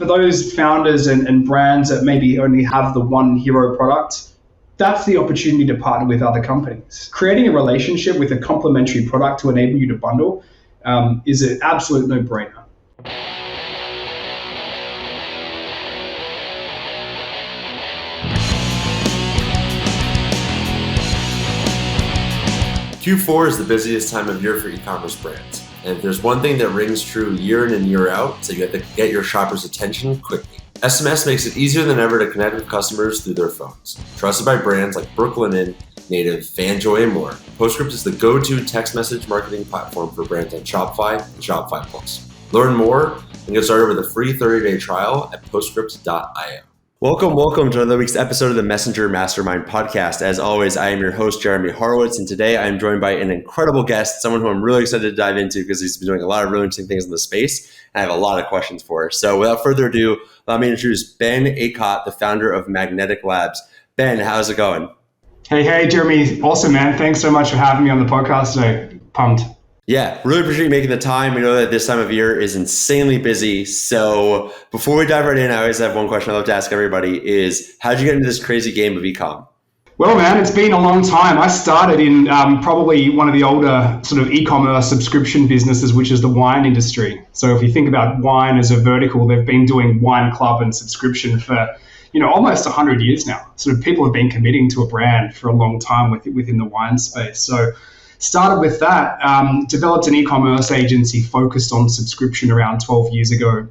for those founders and brands that maybe only have the one hero product, that's the opportunity to partner with other companies. Creating a relationship with a complementary product to enable you to bundle is an absolute no-brainer. Q4 is the busiest time of year for e-commerce brands. And if there's one thing that rings true year in and year out, it's that you have to get your shoppers' attention quickly. SMS makes it easier than ever to connect with customers through their phones. Trusted by brands like Brooklinen, Native, Fanjoy, and more, Postscript is the go-to text message marketing platform for brands on Shopify and Shopify Plus. Learn more and get started with a free 30-day trial at postscript.io. Welcome to another week's episode of the Messenger Mastermind podcast. As always, I am your host, Jeremy Horowitz, and today I am joined by an incredible guest, someone who I'm really excited to dive into because he's been doing a lot of really interesting things in the space, and I have a lot of questions for her. So without further ado, let me introduce Ben Acott, the founder of Magnetic Labs. Ben, how's it going? Hey, Jeremy. Awesome, man. Thanks so much for having me on the podcast today. Pumped. Yeah, really appreciate you making the time. We know that this time of year is insanely busy. So before we dive right in, I always have one question I love to ask everybody is, how'd you get into this crazy game of econ? Well, man, it's been a long time. I started in probably one of the older sort of e-commerce subscription businesses, which is the wine industry. So if you think about wine as a vertical, they've been doing wine club and subscription for almost 100 years now. Sort of people have been committing to a brand for a long time within the wine space. So started with that, developed an e-commerce agency focused on subscription around 12 years ago.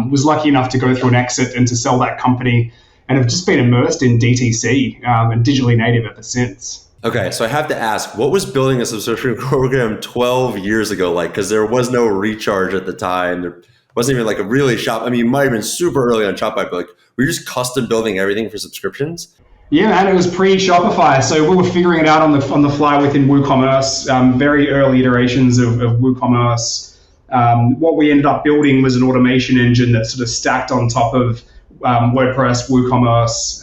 Was lucky enough to go through an exit and to sell that company, and have just been immersed in DTC and digitally native ever since. Okay, so I have to ask, what was building a subscription program 12 years ago like? Because there was no recharge at the time. There wasn't even like a really shop. I mean, you might have been super early on Shopify, but like, were you just custom building everything for subscriptions? Yeah, man, it was pre-Shopify. So we were figuring it out on the fly within WooCommerce, very early iterations of WooCommerce. What we ended up building was an automation engine that sort of stacked on top of WordPress, WooCommerce,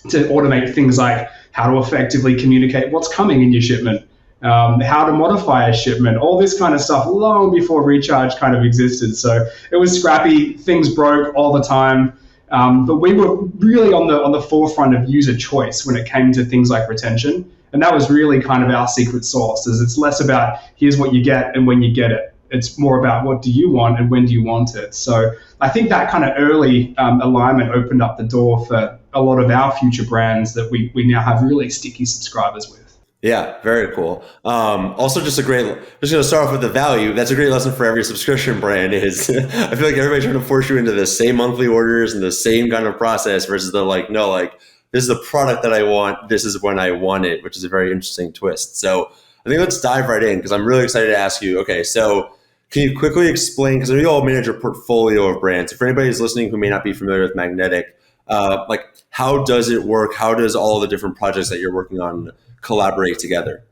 to automate things like how to effectively communicate what's coming in your shipment, how to modify a shipment, all this kind of stuff long before Recharge kind of existed. So it was scrappy, things broke all the time. But we were really on the forefront of user choice when it came to things like retention. And that was really kind of our secret sauce, is it's less about here's what you get and when you get it. It's more about what do you want and when do you want it. So I think that kind of early alignment opened up the door for a lot of our future brands that we now have really sticky subscribers with. Yeah, very cool. Also, just going to start off with the value. That's a great lesson for every subscription brand is I feel like everybody's trying to force you into the same monthly orders and the same kind of process versus the this is the product that I want. This is when I want it, which is a very interesting twist. So I think let's dive right in because I'm really excited to ask you, okay, so can you quickly explain, because you all manage a portfolio of brands. If anybody is listening who may not be familiar with Magnetic, how does it work? How does all the different projects that you're working on collaborate together?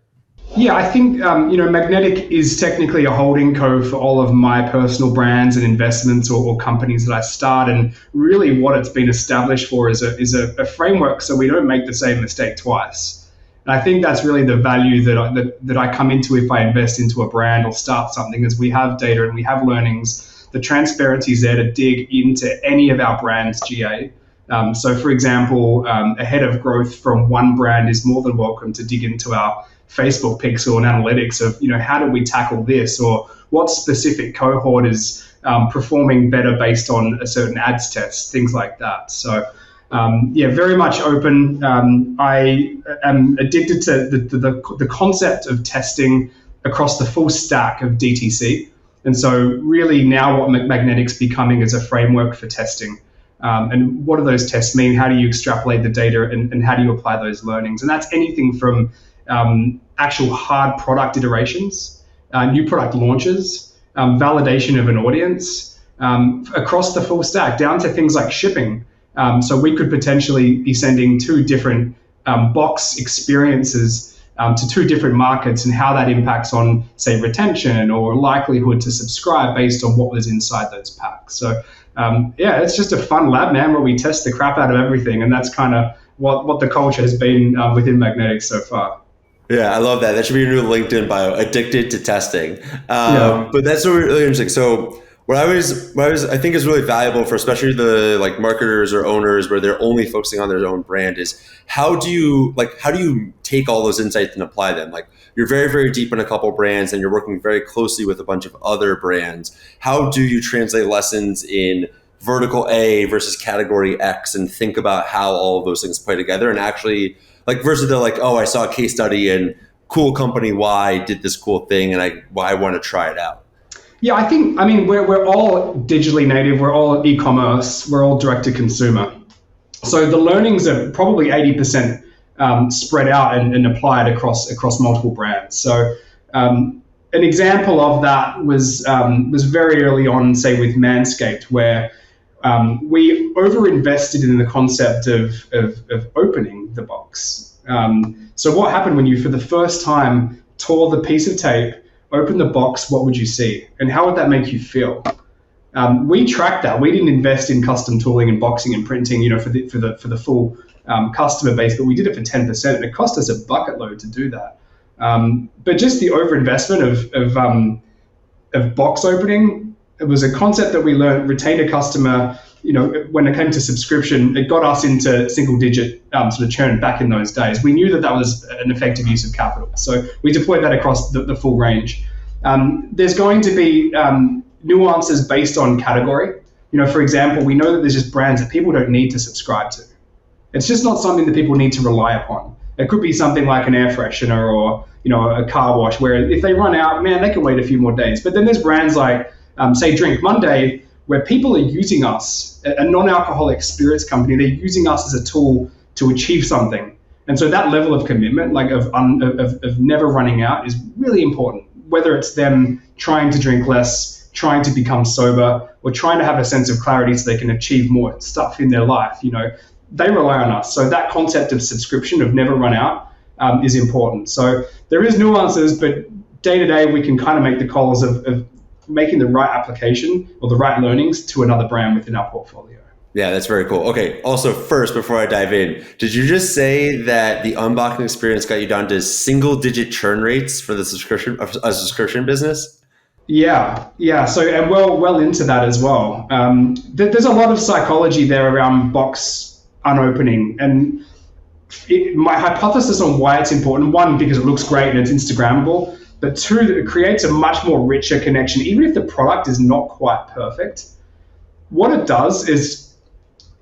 Yeah, I think Magnetic is technically a holding co for all of my personal brands and investments or companies that I start, and really what it's been established for is a framework so we don't make the same mistake twice. And I think that's really the value that I come into if I invest into a brand or start something, is we have data and we have learnings. The transparency is there to dig into any of our brands GA. So for example, a head of growth from one brand is more than welcome to dig into our Facebook pixel and analytics of, how do we tackle this, or what specific cohort is performing better based on a certain ads test, things like that. So very much open. I am addicted to the concept of testing across the full stack of DTC. And so really now what Magnetic's becoming is a framework for testing. And what do those tests mean? How do you extrapolate the data and how do you apply those learnings? And that's anything from actual hard product iterations, new product launches, validation of an audience, across the full stack, down to things like shipping. So we could potentially be sending two different box experiences to two different markets and how that impacts on, say, retention or likelihood to subscribe based on what was inside those packs. So it's just a fun lab, man, where we test the crap out of everything. And that's kind of what the culture has been within Magnetic so far. Yeah, I love that. That should be your new LinkedIn bio, addicted to testing. But that's really interesting. So I think is really valuable for especially the like marketers or owners where they're only focusing on their own brand is how do you take all those insights and apply them? Like you're very, very deep in a couple brands and you're working very closely with a bunch of other brands. How do you translate lessons in vertical A versus category X and think about how all of those things play together and actually like versus they're like, oh, I saw a case study and cool company Y did this cool thing and I want to try it out. Yeah, I mean, we're all digitally native. We're all e-commerce. We're all direct to consumer. So the learnings are probably 80% spread out and applied across multiple brands. So an example of that was very early on, say with Manscaped, where we overinvested in the concept of opening the box. So what happened when you, for the first time, tore the piece of tape, open the box, what would you see? And how would that make you feel? We tracked that. We didn't invest in custom tooling and boxing and printing, for the full customer base, but we did it for 10%. And it cost us a bucket load to do that. But just the overinvestment of box opening, it was a concept that we learned, retained a customer. When it came to subscription, it got us into single-digit sort of churn back in those days. We knew that was an effective use of capital, so we deployed that across the full range. There's going to be nuances based on category. For example, we know that there's just brands that people don't need to subscribe to. It's just not something that people need to rely upon. It could be something like an air freshener or a car wash, where if they run out, man, they can wait a few more days. But then there's brands like, say, Drink Monday, where people are using us, a non-alcoholic spirits company, they're using us as a tool to achieve something. And so that level of commitment, like of never running out, is really important, whether it's them trying to drink less, trying to become sober, or trying to have a sense of clarity so they can achieve more stuff in their life. They rely on us. So that concept of subscription, of never run out, is important. So there is nuances, but day to day, we can kind of make the calls of making the right application or the right learnings to another brand within our portfolio. Yeah, that's very cool. Okay. Also, first, before I dive in, did you just say that the unboxing experience got you down to single-digit churn rates for the subscription business? Yeah. So, and well into that as well. There's a lot of psychology there around box unopening, and my hypothesis on why it's important, one, because it looks great and it's Instagrammable, but two, it creates a much more richer connection. Even if the product is not quite perfect, what it does is,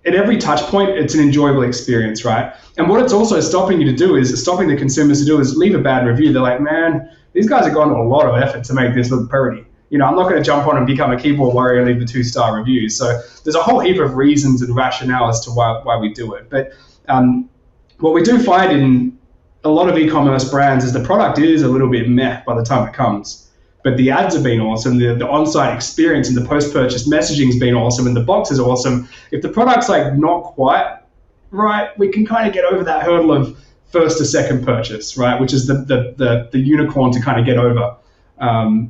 at every touch point, it's an enjoyable experience, right? And what it's also stopping the consumers to do is leave a bad review. They're like, man, these guys have gone to a lot of effort to make this look pretty. I'm not going to jump on and become a keyboard warrior and leave the 2-star reviews. So there's a whole heap of reasons and rationale as to why we do it. But what we do find in a lot of e-commerce brands is the product is a little bit meh by the time it comes, but the ads have been awesome, the on-site experience and the post-purchase messaging has been awesome, and the box is awesome. If the product's like not quite right, we can kind of get over that hurdle of first to second purchase, right? Which is the unicorn to kind of get over,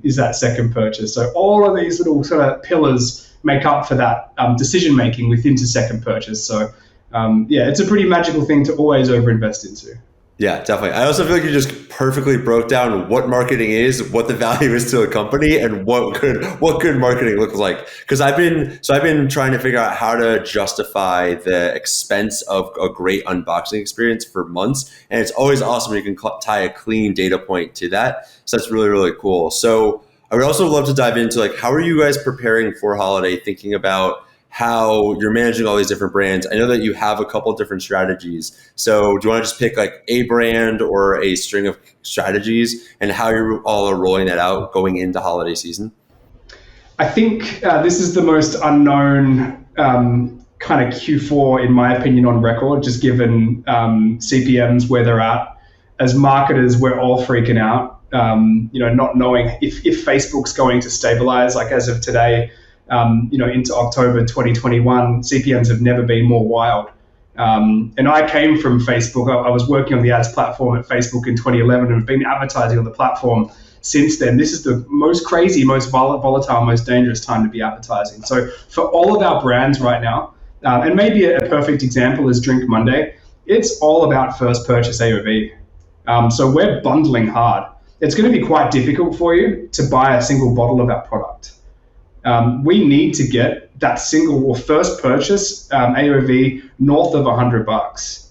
is that second purchase. So all of these little sort of pillars make up for that decision-making within to second purchase. So it's a pretty magical thing to always overinvest into. Yeah, definitely. I also feel like you just perfectly broke down what marketing is, what the value is to a company, and what good marketing looks like. Because I've been trying to figure out how to justify the expense of a great unboxing experience for months, and it's always awesome when you can tie a clean data point to that. So that's really, really cool. So I would also love to dive into like, how are you guys preparing for holiday, thinking about how you're managing all these different brands? I know that you have a couple of different strategies. So do you want to just pick like a brand or a string of strategies and how you all are rolling that out going into holiday season? I think this is the most unknown kind of Q4, in my opinion, on record, just given CPMs where they're at. As marketers, we're all freaking out, not knowing if Facebook's going to stabilize. Like as of today, into October 2021, CPMs have never been more wild. And I came from Facebook. I was working on the ads platform at Facebook in 2011 and have been advertising on the platform since then. This is the most crazy, most volatile, most dangerous time to be advertising. So for all of our brands right now, and maybe a perfect example is Drink Monday, it's all about first purchase AOV. So we're bundling hard. It's going to be quite difficult for you to buy a single bottle of our product. we need to get that single or first purchase AOV north of $100.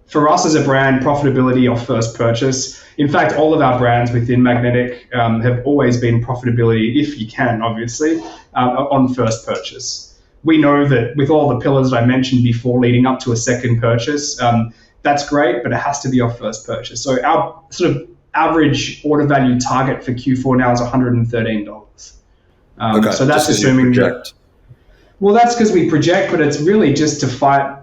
For us as a brand, profitability off first purchase. In fact, all of our brands within Magnetic have always been profitability, if you can, obviously, on first purchase. We know that with all the pillars that I mentioned before leading up to a second purchase, that's great, but it has to be off first purchase. So our sort of average order value target for Q4 now is $113. Okay, so that's assuming that. Well, that's because we project, but it's really just to fight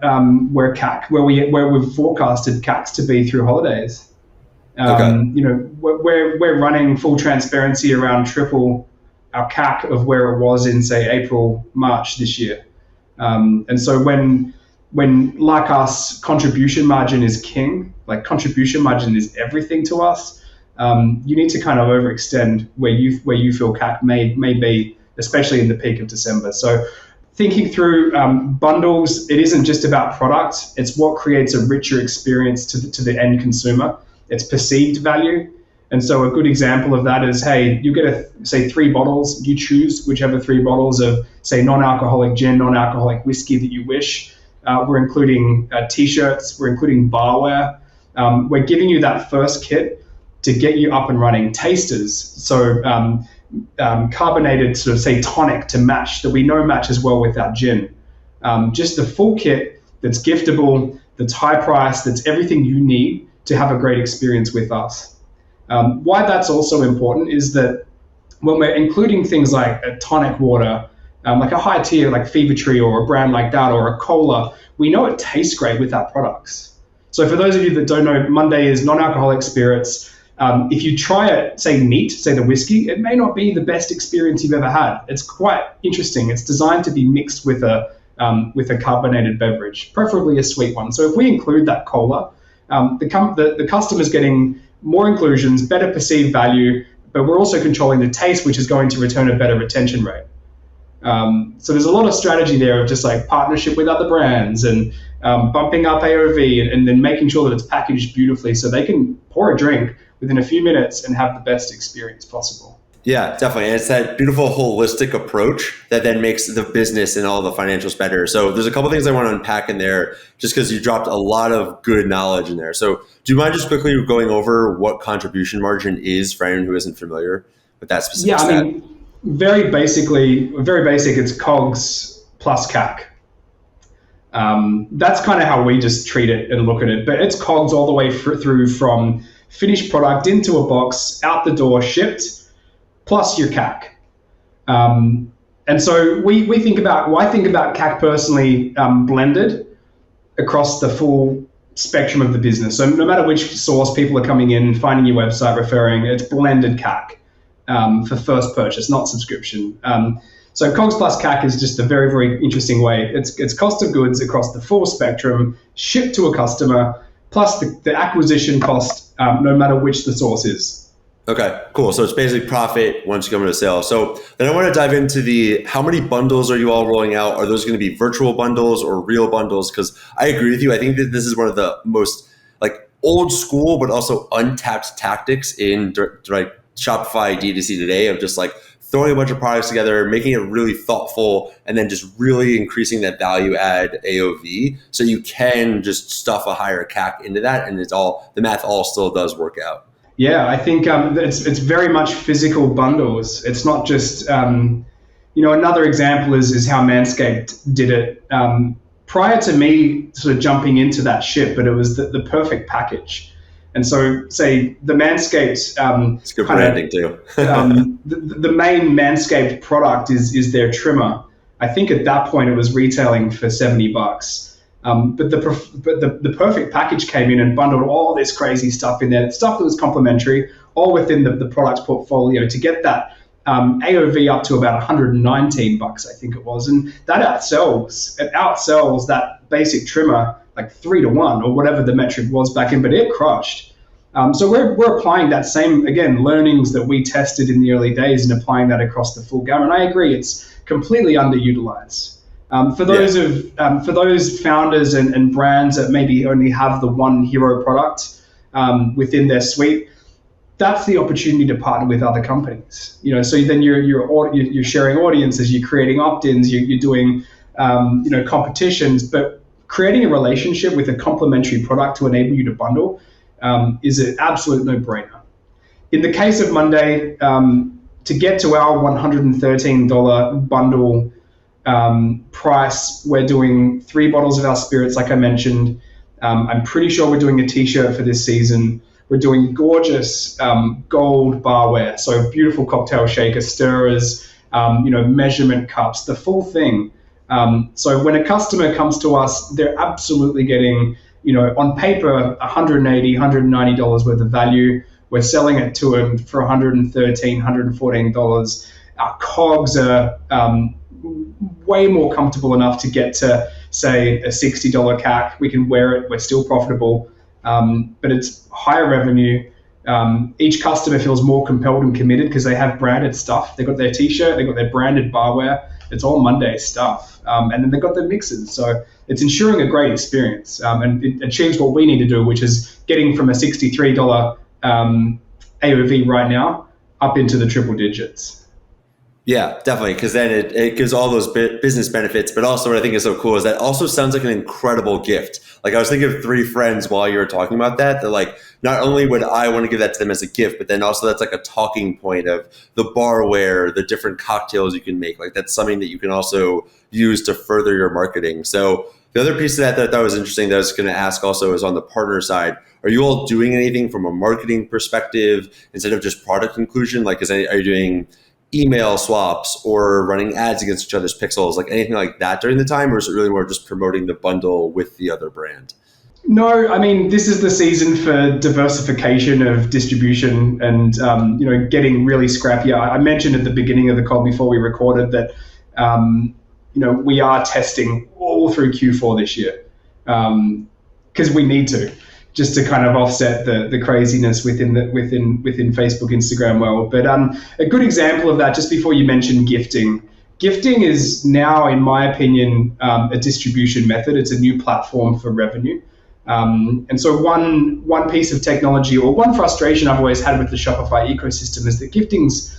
where we've forecasted CACs to be through holidays. We're running full transparency around triple our CAC of where it was in, say, April, March this year. And so when like us, contribution margin is king, like contribution margin is everything to us, you need to kind of overextend where you feel CAC may be, especially in the peak of December. So thinking through bundles, it isn't just about product. It's what creates a richer experience to the end consumer. It's perceived value. And so a good example of that is, hey, you get say 3 bottles. You choose whichever 3 bottles of, say, non-alcoholic gin, non-alcoholic whiskey that you wish. We're including T-shirts. We're including barware. We're giving you that first kit to get you up and running. Tasters. So carbonated sort of, say, tonic to match, that we know matches well with our gin. Just the full kit that's giftable, that's high price, that's everything you need to have a great experience with us. Why that's also important is that when we're including things like a tonic water, like a high tier like Fever Tree or a brand like that, or a cola, we know it tastes great with our products. So for those of you that don't know, Monday is non-alcoholic spirits. If you try it, say neat, say the whiskey, it may not be the best experience you've ever had. It's quite interesting. It's designed to be mixed with a carbonated beverage, preferably a sweet one. So if we include that cola, the customer's getting more inclusions, better perceived value, but we're also controlling the taste, which is going to return a better retention rate. So there's a lot of strategy there of just like partnership with other brands and bumping up AOV and then making sure that it's packaged beautifully so they can pour a drink within a few minutes and have the best experience possible. Yeah, definitely. And it's that beautiful holistic approach that then makes the business and all the financials better. So there's a couple things I want to unpack in there just because you dropped a lot of good knowledge in there. So do you mind just quickly going over what contribution margin is for anyone who isn't familiar with that specific stat? I mean, very basic, it's COGS plus CAC. That's kind of how we just treat it and look at it. But it's COGS all the way through from finished product into a box, out the door, shipped, plus your CAC. And so I think about CAC personally blended across the full spectrum of the business. So no matter which source people are coming in, finding your website, referring, it's blended CAC for first purchase, not subscription. So COGS plus CAC is just a very, very interesting way. It's cost of goods across the full spectrum, shipped to a customer, plus the acquisition cost, no matter which the source is. Okay, cool. So it's basically profit once you come into sale. So then I want to dive into how many bundles are you all rolling out? Are those going to be virtual bundles or real bundles? Because I agree with you. I think that this is one of the most like old school, but also untapped tactics in like Shopify D2C today of just like throwing a bunch of products together, making it really thoughtful, and then just really increasing that value add AOV so you can just stuff a higher CAC into that. And the math all still does work out. Yeah, I think it's very much physical bundles. It's not just, another example is how Manscaped did it. Prior to me sort of jumping into that ship, but it was the perfect package. And so, say, the Manscaped... it's good branding too. the main Manscaped product is their trimmer. I think at that point it was retailing for $70. But the perfect package came in and bundled all this crazy stuff in there, stuff that was complementary, all within the product's portfolio to get that AOV up to about $119, I think it was. And that outsells that basic trimmer like 3-1 or whatever the metric was back in, but it crushed. So we're applying that same, again, learnings that we tested in the early days and applying that across the full gamut. And I agree, it's completely underutilized. For those founders and brands that maybe only have the one hero product within their suite, that's the opportunity to partner with other companies. So then you're sharing audiences, you're creating opt-ins, you're doing competitions, but creating a relationship with a complementary product to enable you to bundle is an absolute no-brainer. In the case of Monday, to get to our $113 bundle price, we're doing 3 bottles of our spirits, like I mentioned. I'm pretty sure we're doing a t-shirt for this season. We're doing gorgeous gold barware, so beautiful cocktail shaker, stirrers, measurement cups, the full thing. So when a customer comes to us, they're absolutely getting, on paper, $180, $190 worth of value. We're selling it to them for $113, $114. Our COGS are way more comfortable enough to get to, say, a $60 CAC. We can wear it. We're still profitable. But it's higher revenue. Each customer feels more compelled and committed because they have branded stuff. They've got their t-shirt, they've got their branded barware. It's all Monday stuff. And then they've got their mixes. So it's ensuring a great experience. And it achieves what we need to do, which is getting from a $63 AOV right now up into the triple digits. Yeah, definitely, because then it gives all those business benefits, but also what I think is so cool is that also sounds like an incredible gift. Like I was thinking of 3 friends while you were talking about that, like not only would I want to give that to them as a gift, but then also that's like a talking point of the barware, the different cocktails you can make. Like that's something that you can also use to further your marketing. So the other piece of that I thought was interesting that I was going to ask also is on the partner side. Are you all doing anything from a marketing perspective instead of just product inclusion? Like are you doing email swaps or running ads against each other's pixels, like anything like that during the time, or is it really more just promoting the bundle with the other brand? No, I mean, this is the season for diversification of distribution and, getting really scrappy. I mentioned at the beginning of the call before we recorded that, we are testing all through Q4 this year because we need to, just to kind of offset the craziness within Facebook, Instagram world. But a good example of that, just before you mentioned gifting. Gifting is now, in my opinion, a distribution method. It's a new platform for revenue. And so one piece of technology or one frustration I've always had with the Shopify ecosystem is that gifting's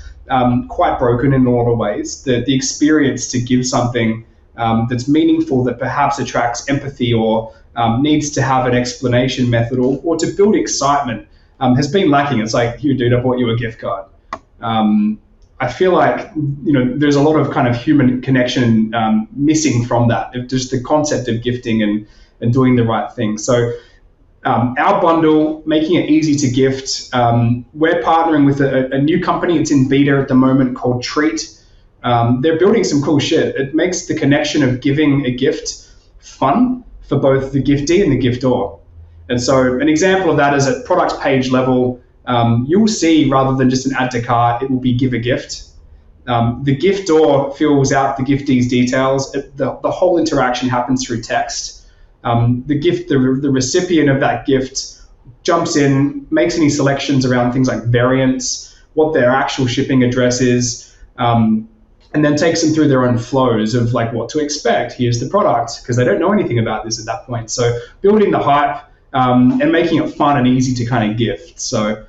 quite broken in a lot of ways. The experience to give something that's meaningful, that perhaps attracts empathy or needs to have an explanation method or to build excitement has been lacking. It's like, here, dude, I bought you a gift card. I feel like, there's a lot of kind of human connection missing from that, just the concept of gifting and doing the right thing. So our bundle, making it easy to gift, we're partnering with a new company. It's in beta at the moment called Treat. They're building some cool shit. It makes the connection of giving a gift fun for both the giftee and the giftor. And so an example of that is at product page level, you'll see rather than just an add to cart, it will be give a gift. The giftor fills out the giftee's details. The whole interaction happens through text. The recipient of that gift jumps in, makes any selections around things like variants, what their actual shipping address is, and then takes them through their own flows of like what to expect. Here's the product, because they don't know anything about this at that point. So building the hype and making it fun and easy to kind of gift. So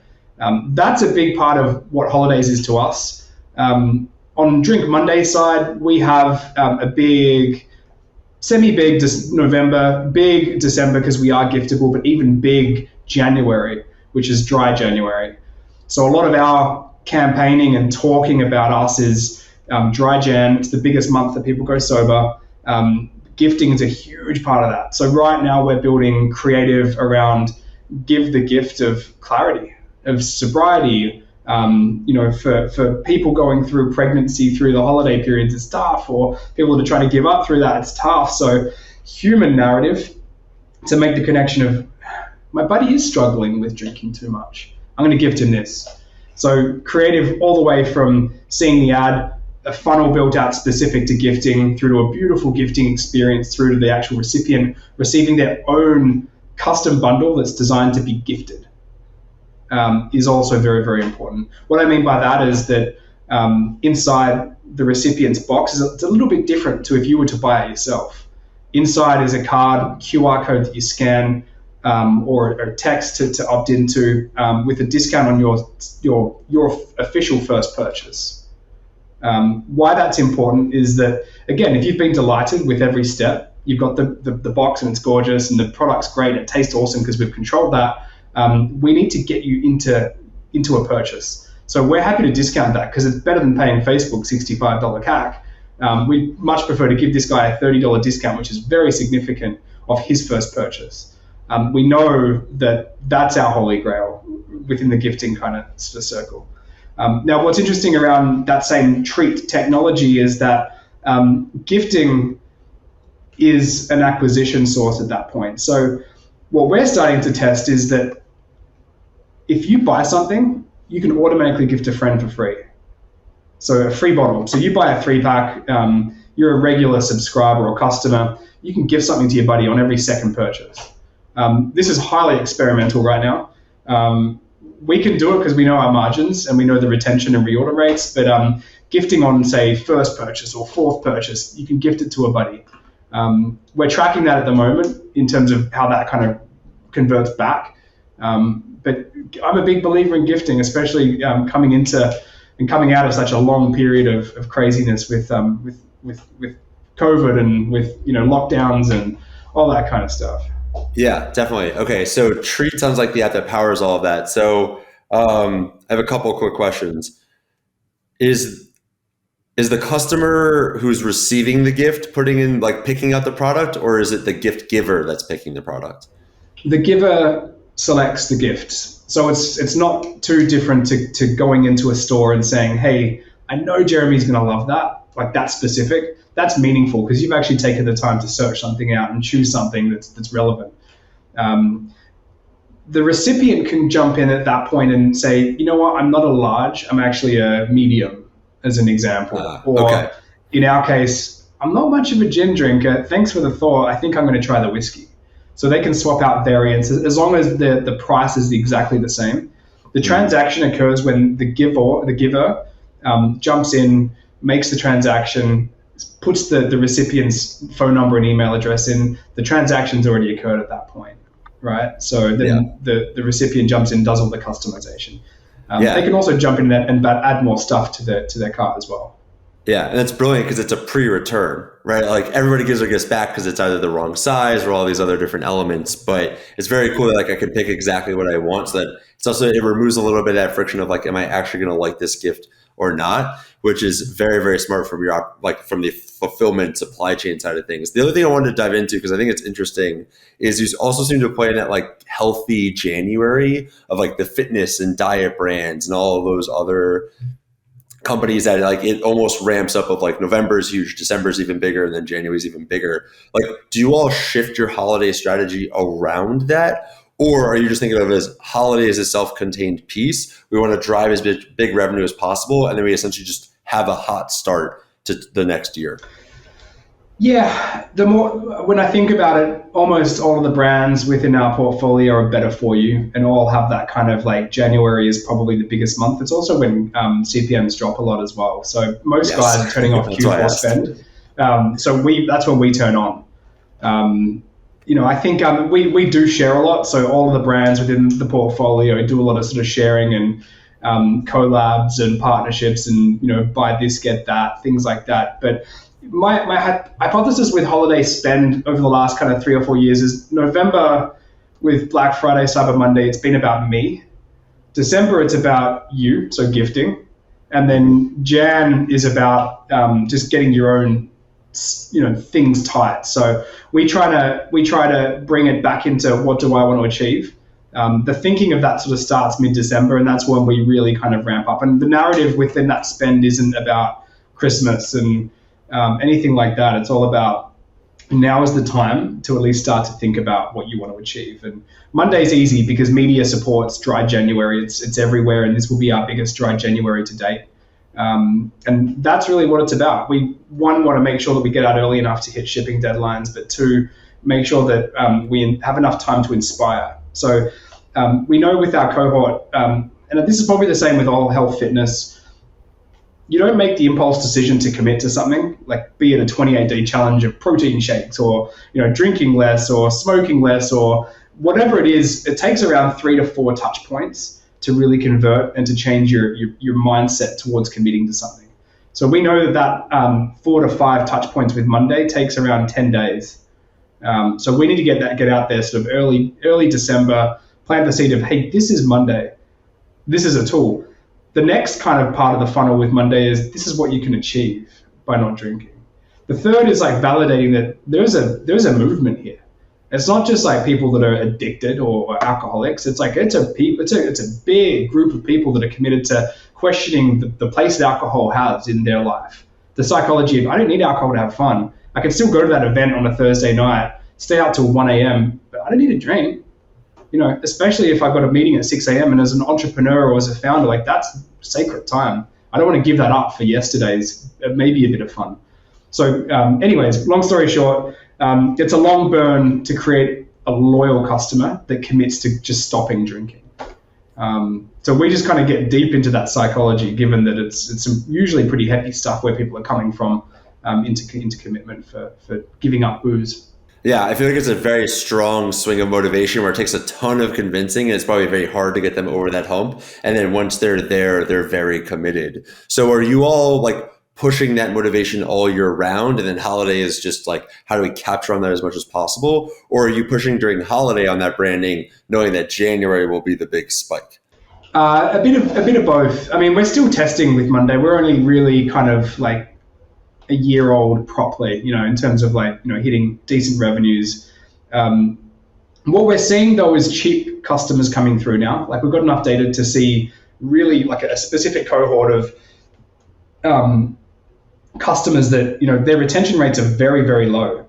that's a big part of what holidays is to us. On Drink Monday side, we have a big, semi-big November, big December because we are giftable, but even big January, which is dry January. So a lot of our campaigning and talking about us is dry Jan. It's the biggest month that people go sober. Gifting is a huge part of that. So right now we're building creative around give the gift of clarity, of sobriety. For people going through pregnancy, through the holiday periods, it's tough, or people that are trying to give up through that, it's tough. So human narrative to make the connection of my buddy is struggling with drinking too much. I'm going to gift him this. So creative all the way from seeing the ad, a funnel built out specific to gifting, through to a beautiful gifting experience, through to the actual recipient receiving their own custom bundle that's designed to be gifted, is also very, very important. What I mean by that is that inside the recipient's box, it's a little bit different to if you were to buy it yourself. Inside is a card, QR code that you scan. or a text to opt into with a discount on your official first purchase. Why that's important is that, again, if you've been delighted with every step, you've got the box and it's gorgeous and the product's great, it tastes awesome because we've controlled that, we need to get you into a purchase. So we're happy to discount that because it's better than paying Facebook $65 CAC. We much prefer to give this guy a $30 discount, which is very significant, of his first purchase. We know that that's our holy grail within the gifting kind of circle. Now, what's interesting around that same treat technology is that gifting is an acquisition source at that point. So what we're starting to test is that if you buy something, you can automatically gift a friend for free. So a free bottle. So you buy a 3-pack, you're a regular subscriber or customer, you can gift something to your buddy on every second purchase. This is highly experimental right now. We can do it because we know our margins and we know the retention and reorder rates, but gifting on, say, first purchase or fourth purchase, you can gift it to a buddy. We're tracking that at the moment in terms of how that kind of converts back. But I'm a big believer in gifting, especially coming out of such a long period of craziness with COVID and with lockdowns and all that kind of stuff. Yeah, definitely. Okay, so Treat sounds like the app that powers all of that. So I have a couple of quick questions. Is the customer who's receiving the gift picking out the product, or is it the gift giver that's picking the product? The giver selects the gifts. So it's not too different to going into a store and saying, hey, I know Jeremy's going to love that, like that's specific. That's meaningful because you've actually taken the time to search something out and choose something that's relevant. The recipient can jump in at that point and say, you know what, I'm not a large, I'm actually a medium, as an example. Or in our case, I'm not much of a gin drinker. Thanks for the thought. I think I'm going to try the whiskey. So they can swap out variants as long as the price is exactly the same. The transaction occurs when the giver jumps in, makes the transaction, puts the recipient's phone number and email address in. The transaction's already occurred at that point, right? So then the recipient jumps in, does all the customization. They can also jump in and add more stuff to their cart as well. Yeah, and it's brilliant because it's a pre-return, right? Like everybody gives their gifts back because it's either the wrong size or all these other different elements. But it's very cool that I can pick exactly what I want. So that it removes a little bit of that friction of am I actually going to like this gift or not? Which is very, very smart from from the fulfillment supply chain side of things. The other thing I wanted to dive into, because I think it's interesting, is you also seem to play in that healthy January of the fitness and diet brands and all of those other companies that it almost ramps up of November is huge, December is even bigger, and then January is even bigger. Do you all shift your holiday strategy around that? Or are you just thinking of it as holiday as a self-contained piece? We want to drive as big revenue as possible, and then we essentially just have a hot start to the next year. Yeah, when I think about it, almost all of the brands within our portfolio are better for you and all have that kind of January is probably the biggest month. It's also when CPMs drop a lot as well. So most guys are turning off Q4 spend. So that's when we turn on. I think we do share a lot. So all of the brands within the portfolio do a lot of sort of sharing and collabs and partnerships and, buy this, get that, things like that. But my hypothesis with holiday spend over the last kind of 3 or 4 years is November with Black Friday, Cyber Monday, it's been about me. December, it's about you, so gifting. And then Jan is about just getting your own things tight. So we try to bring it back into what do I want to achieve. The thinking of that sort of starts mid-December, and that's when we really kind of ramp up. And the narrative within that spend isn't about Christmas and anything like that. It's all about now is the time to at least start to think about what you want to achieve. And Monday's easy because media supports Dry January. It's everywhere, and this will be our biggest Dry January to date. And that's really what it's about. We, one, want to make sure that we get out early enough to hit shipping deadlines, but two, make sure that we have enough time to inspire. So we know with our cohort, and this is probably the same with all health fitness, you don't make the impulse decision to commit to something, be it a 28-day challenge of protein shakes or drinking less or smoking less or whatever it is, it takes around 3 to 4 touch points to really convert and to change your mindset towards committing to something. So we know that 4 to 5 touch points with Monday takes around 10 days. So we need to get out there sort of early December, plant the seed of, hey, this is Monday. This is a tool. The next kind of part of the funnel with Monday is this is what you can achieve by not drinking. The third is like validating that there's a movement here. It's not just like people that are addicted or alcoholics. It's like it's a big group of people that are committed to questioning the place that alcohol has in their life. The psychology of I don't need alcohol to have fun. I can still go to that event on a Thursday night, stay out till 1 a.m., but I don't need a drink. Especially if I've got a meeting at 6 a.m. and as an entrepreneur or as a founder, like that's sacred time. I don't want to give that up for yesterday's, maybe a bit of fun. So anyways, long story short, it's a long burn to create a loyal customer that commits to just stopping drinking. So we just kind of get deep into that psychology, given that it's usually pretty heavy stuff where people are coming from into commitment for giving up booze. Yeah, I feel like it's a very strong swing of motivation where it takes a ton of convincing and it's probably very hard to get them over that hump. And then once they're there, they're very committed. So are you all like pushing that motivation all year round and then holiday is just like, how do we capture on that as much as possible? Or are you pushing during holiday on that branding, knowing that January will be the big spike? A bit of both. I mean, we're still testing with Monday. We're only really kind of like a year old properly, in terms of like, hitting decent revenues. What we're seeing though is cheap customers coming through now. Like we've got enough data to see really like a specific cohort of customers that, their retention rates are very, very low.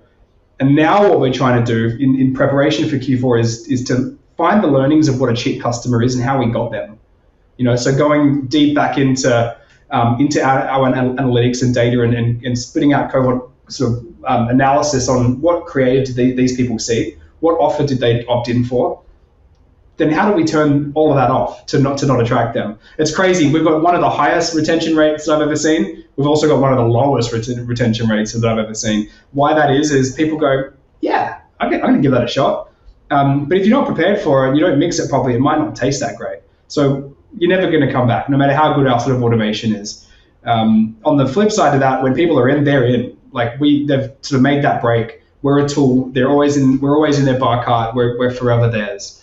And now what we're trying to do in preparation for Q4 is to find the learnings of what a cheap customer is and how we got them. So going deep back into our analytics and data and spitting out cohort sort of analysis on what creative did these people see, what offer did they opt in for, then how do we turn all of that off to not attract them? It's crazy. We've got one of the highest retention rates that I've ever seen. We've also got one of the lowest retention rates that I've ever seen. Why that is people go, yeah, I'm going to give that a shot. But if you're not prepared for it, you don't mix it properly, it might not taste that great. So you're never going to come back, no matter how good our sort of automation is. On the flip side of that, when people are in, they're in. Like they've sort of made that break. We're a tool. We're always in their bar cart. We're forever theirs.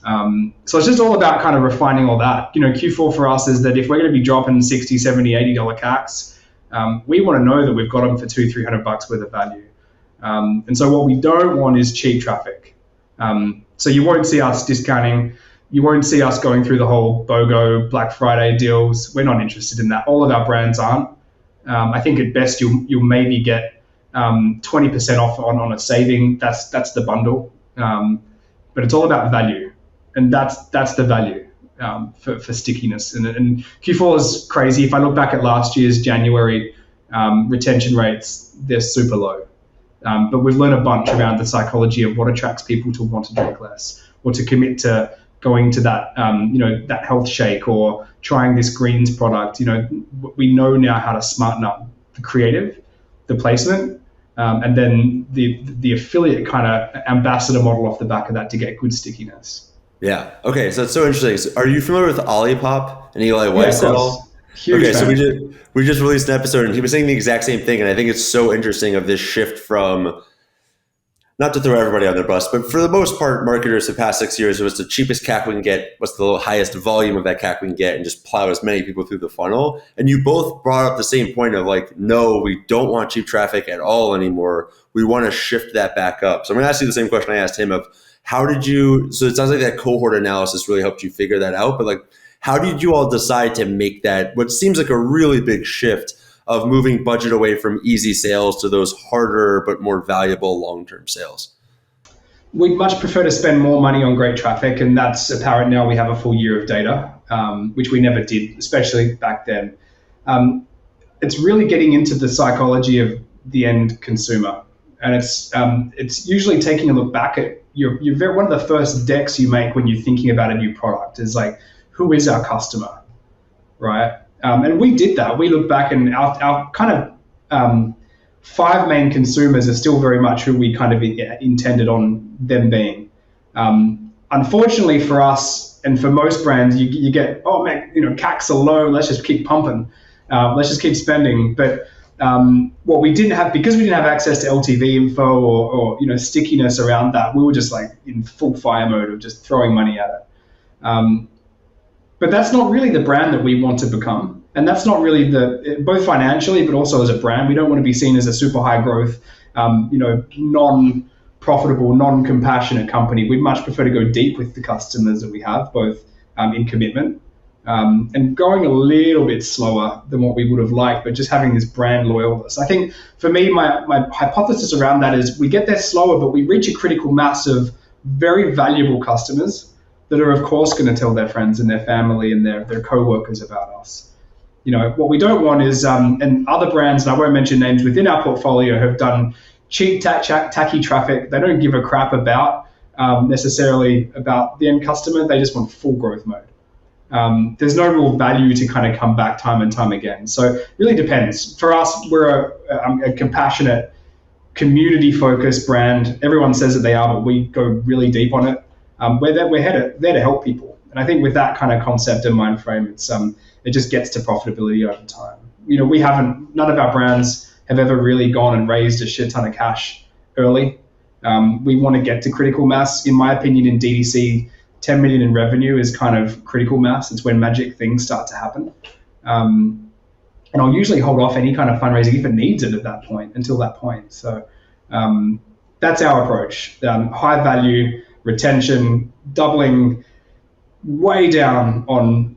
So it's just all about kind of refining all that. Q4 for us is that if we're going to be dropping $60, $70, $80 CACs, we want to know that we've got them for $200-300 worth of value. And so what we don't want is cheap traffic. So you won't see us discounting. You won't see us going through the whole BOGO Black Friday deals. We're not interested in that. All of our brands aren't. I think at best you'll maybe get 20% off on a saving. That's the bundle. But it's all about value, and that's the value for stickiness. And Q4 is crazy. If I look back at last year's January retention rates, they're super low. But we've learned a bunch around the psychology of what attracts people to want to drink less or to commit to going to that, that health shake or trying this greens product. We know now how to smarten up the creative, the placement, and then the affiliate kind of ambassador model off the back of that to get good stickiness. Yeah. Okay. So it's so interesting. So are you familiar with Olipop and Eli Weiss at all? Huge okay. fan. So we just released an episode and he was saying the exact same thing. And I think it's so interesting of this shift from, not to throw everybody on their bus, but for the most part, marketers the past 6 years, it was the cheapest CAC we can get, what's the highest volume of that CAC we can get, and just plow as many people through the funnel. And you both brought up the same point of like, no, we don't want cheap traffic at all anymore. We want to shift that back up. So I'm going to ask you the same question I asked him of how did you, so it sounds like that cohort analysis really helped you figure that out, but like, how did you all decide to make that, what seems like a really big shift of moving budget away from easy sales to those harder but more valuable long-term sales? We'd much prefer to spend more money on great traffic, and that's apparent now. We have a full year of data, which we never did, especially back then. It's really getting into the psychology of the end consumer, and it's usually taking a look back at one of the first decks you make when you're thinking about a new product is like, who is our customer, right? And we did that. We looked back and our kind of 5 main consumers are still very much who we kind of intended on them being. Unfortunately for us and for most brands, you get, oh man, CACs are low, let's just keep pumping, let's just keep spending. But what we didn't have, because we didn't have access to LTV info or stickiness around that, we were just like in full fire mode of just throwing money at it. But that's not really the brand that we want to become. And that's not really both financially, but also as a brand. We don't want to be seen as a super high growth, non-profitable, non-compassionate company. We'd much prefer to go deep with the customers that we have, both in commitment and going a little bit slower than what we would have liked, but just having this brand loyalness. I think for me, my hypothesis around that is we get there slower, but we reach a critical mass of very valuable customers that are, of course, going to tell their friends and their family and their co-workers about us. What we don't want is, and other brands, and I won't mention names within our portfolio, have done cheap, tacky traffic. They don't give a crap about necessarily about the end customer. They just want full growth mode. There's no real value to kind of come back time and time again. So it really depends. For us, we're a compassionate, community-focused brand. Everyone says that they are, but we go really deep on it. We're there to help people. And I think with that kind of concept and mind frame, it just gets to profitability over time. None of our brands have ever really gone and raised a shit ton of cash early. We want to get to critical mass. In my opinion, in DTC, 10 million in revenue is kind of critical mass. It's when magic things start to happen. And I'll usually hold off any kind of fundraising if it needs it until that point. So that's our approach. High value, retention, doubling way down on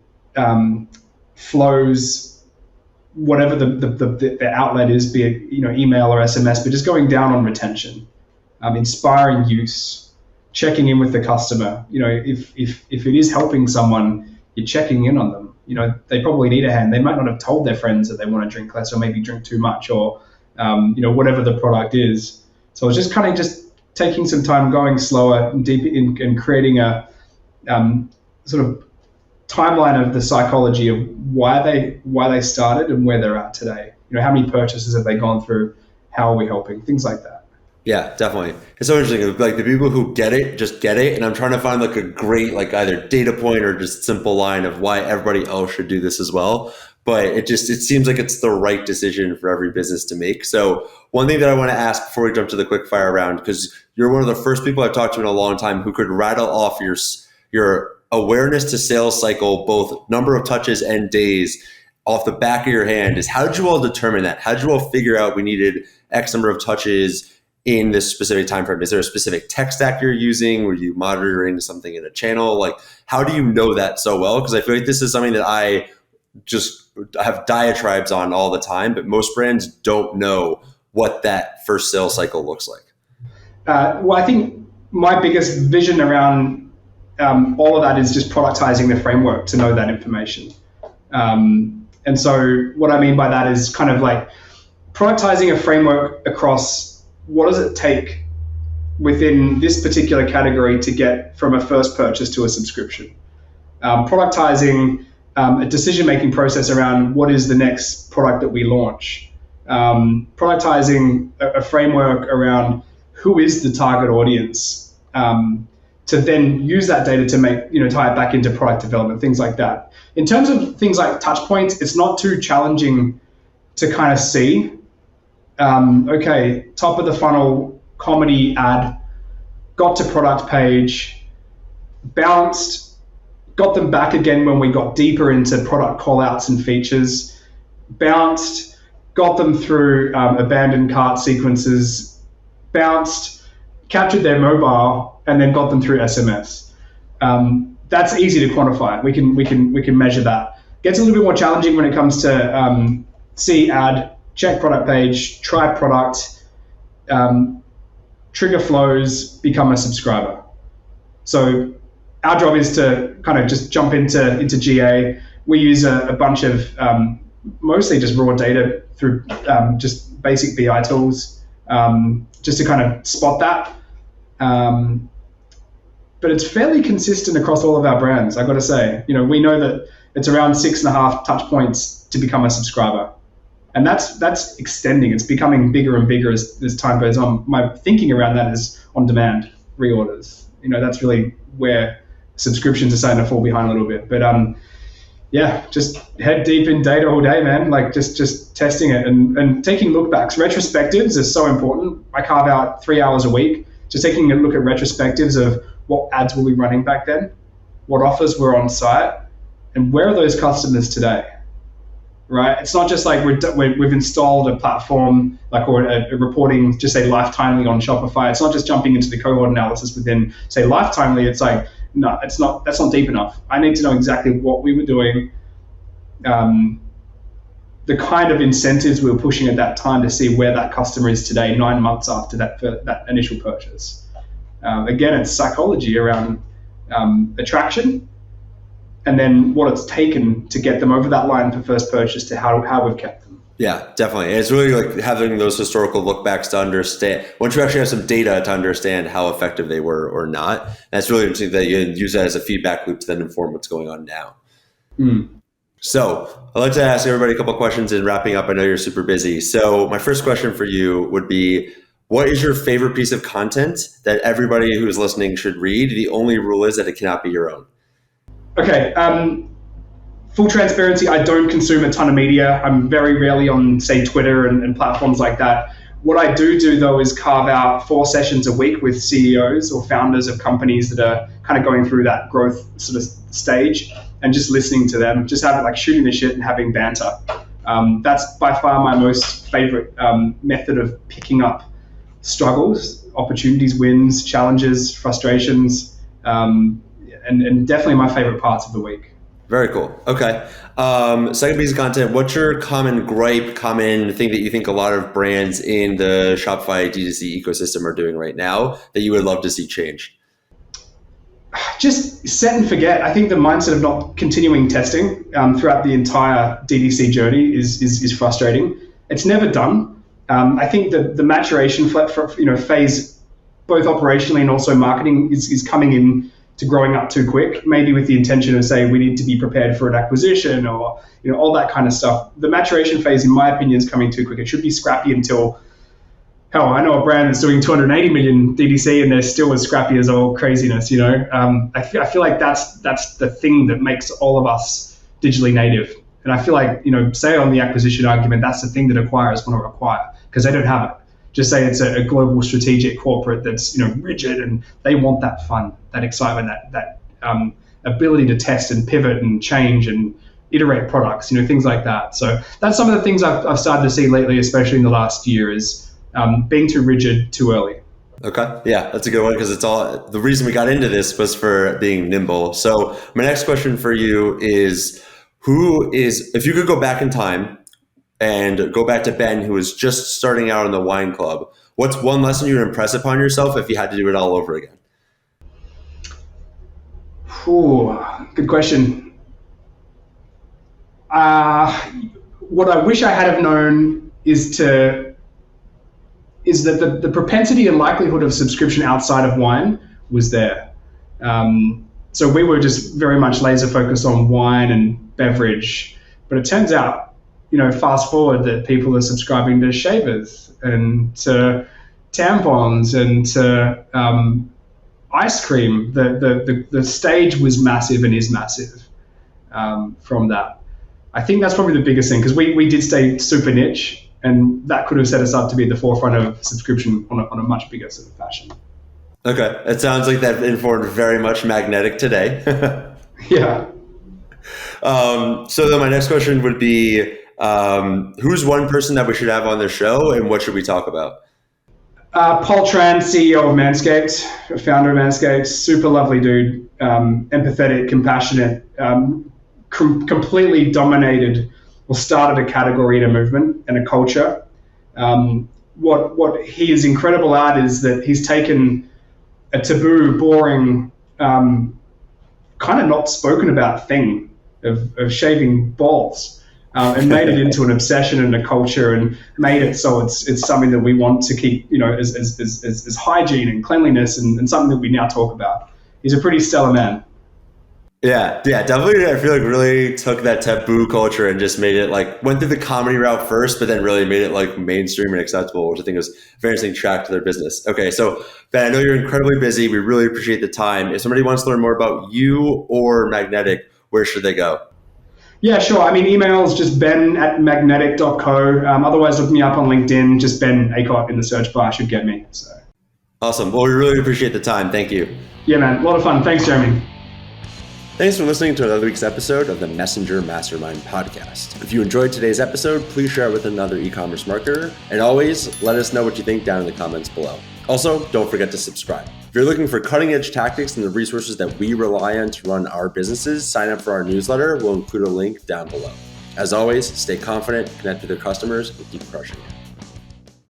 flows, whatever the outlet is, be it email or SMS, but just going down on retention, inspiring use, checking in with the customer. If it is helping someone, you're checking in on them. They probably need a hand. They might not have told their friends that they want to drink less or maybe drink too much or whatever the product is. So it's just kind of taking some time, going slower and deep and creating a sort of timeline of the psychology of why they started and where they're at today. How many purchases have they gone through? How are we helping? Things like that. Yeah, definitely. It's so interesting. Like the people who get it, just get it. And I'm trying to find like a great, like either data point or just simple line of why everybody else should do this as well. But it seems like it's the right decision for every business to make. So one thing that I want to ask before we jump to the quick fire round, because you're one of the first people I've talked to in a long time who could rattle off your awareness to sales cycle, both number of touches and days off the back of your hand, is how did you all determine that? How did you all figure out we needed X number of touches in this specific time frame? Is there a specific tech stack you're using? Were you monitoring something in a channel? Like, how do you know that so well? Because I feel like this is something that I just have diatribes on all the time, but most brands don't know what that first sales cycle looks like. Well, I think my biggest vision around all of that is just productizing the framework to know that information. And so what I mean by that is kind of like productizing a framework across what does it take within this particular category to get from a first purchase to a subscription. Productizing a decision-making process around what is the next product that we launch. Productizing a framework around who is the target audience, to then use that data to make, tie it back into product development, things like that. In terms of things like touch points, it's not too challenging to kind of see. Okay, top of the funnel, comedy ad, got to product page, bounced, got them back again when we got deeper into product callouts and features, bounced, got them through abandoned cart sequences, bounced, captured their mobile, and then got them through SMS. That's easy to quantify. We can measure that. Gets a little bit more challenging when it comes to see ad, check product page, try product, trigger flows, become a subscriber. So our job is to kind of just jump into GA. We use a bunch of mostly just raw data through just basic BI tools, just to kind of spot that. But it's fairly consistent across all of our brands, I've got to say. We know that it's around 6.5 touch points to become a subscriber. And that's extending. It's becoming bigger and bigger as time goes on. My thinking around that is on demand, reorders. That's really where subscriptions are starting to fall behind a little bit. But just head deep in data all day, man. Like just testing it and taking look backs. Retrospectives are so important. I carve out 3 hours a week, just taking a look at retrospectives of what ads were we running back then, what offers were on site, and where are those customers today, right? It's not just like we've installed a platform or a reporting, just say Lifetimely on Shopify. It's not just jumping into the cohort analysis within, say, Lifetimely. It's like, no, that's not deep enough. I need to know exactly what we were doing, the kind of incentives we were pushing at that time to see where that customer is today, 9 months after that initial purchase. Again, it's psychology around attraction, and then what it's taken to get them over that line for first purchase to how we've kept them. Yeah, definitely. It's really like having those historical look backs to understand, once you actually have some data to understand how effective they were or not. And it's really interesting that you use that as a feedback loop to then inform what's going on now. So I'd like to ask everybody a couple of questions in wrapping up. I know you're super busy. So my first question for you would be, what is your favorite piece of content that everybody who is listening should read? The only rule is that it cannot be your own. Okay. Full transparency, I don't consume a ton of media. I'm very rarely on, say, Twitter and platforms like that. What I do though is carve out 4 sessions a week with CEOs or founders of companies that are kind of going through that growth sort of stage, and just listening to them, just having shooting the shit and having banter. That's by far my most favorite method of picking up struggles, opportunities, wins, challenges, frustrations, and definitely my favorite parts of the week. Very cool. Okay. Second piece of content, what's your common gripe, common thing that you think a lot of brands in the Shopify D2C ecosystem are doing right now that you would love to see change? Just set and forget. I think the mindset of not continuing testing throughout the entire DTC journey is frustrating. It's never done. I think the maturation phase, both operationally and also marketing, is coming in to growing up too quick, maybe with the intention of saying we need to be prepared for an acquisition or all that kind of stuff. The maturation phase, in my opinion, is coming too quick. It should be scrappy until, hell, I know a brand that's doing 280 million DTC and they're still as scrappy as all craziness. I feel like that's the thing that makes all of us digitally native. And I feel like, say on the acquisition argument, that's the thing that acquirers want to acquire because they don't have it. Just say it's a global strategic corporate that's rigid, and they want that fun, that excitement, that ability to test and pivot and change and iterate products, things like that. So that's some of the things I've started to see lately, especially in the last year, is being too rigid too early. Okay, yeah, that's a good one because it's all the reason we got into this was for being nimble. So my next question for you is, if you could go back in time and go back to Ben, who was just starting out in the wine club, what's one lesson you would impress upon yourself if you had to do it all over again? Ooh, good question. What I wish I had have known is that the propensity and likelihood of subscription outside of wine was there. So we were just very much laser focused on wine and beverage, but it turns out, fast forward, that people are subscribing to shavers and to tampons and to ice cream. The stage was massive and is massive from that. I think that's probably the biggest thing because we did stay super niche, and that could have set us up to be at the forefront of subscription on a much bigger sort of fashion. Okay, it sounds like that informed very much Magnetic today. Yeah. So then my next question would be, who's one person that we should have on the show and what should we talk about? Paul Tran, CEO of Manscaped, founder of Manscaped, super lovely dude, empathetic, compassionate, completely dominated or started a category and a movement and a culture. What he is incredible at is that he's taken a taboo, boring, kind of not spoken about thing of shaving balls. And made it into an obsession and a culture, and made it so it's something that we want to keep, as hygiene and cleanliness and something that we now talk about. He's a pretty stellar man. Definitely. I feel like really took that taboo culture and just made it like went through the comedy route first, but then really made it like mainstream and acceptable, which I think was a very interesting track to their business. Okay, so Ben, I know you're incredibly busy. We really appreciate the time. If somebody wants to learn more about you or Magnetic, where should they go? Yeah, sure. I mean, email is just ben@magnetic.co. Otherwise, look me up on LinkedIn. Just Ben Acott in the search bar should get me. So. Awesome. Well, we really appreciate the time. Thank you. Yeah, man. A lot of fun. Thanks, Jeremy. Thanks for listening to another week's episode of the Messenger Mastermind podcast. If you enjoyed today's episode, please share it with another e-commerce marketer. And always let us know what you think down in the comments below. Also, don't forget to subscribe. If you're looking for cutting edge tactics and the resources that we rely on to run our businesses, sign up for our newsletter. We'll include a link down below. As always, stay confident, connect with your customers, and keep crushing it.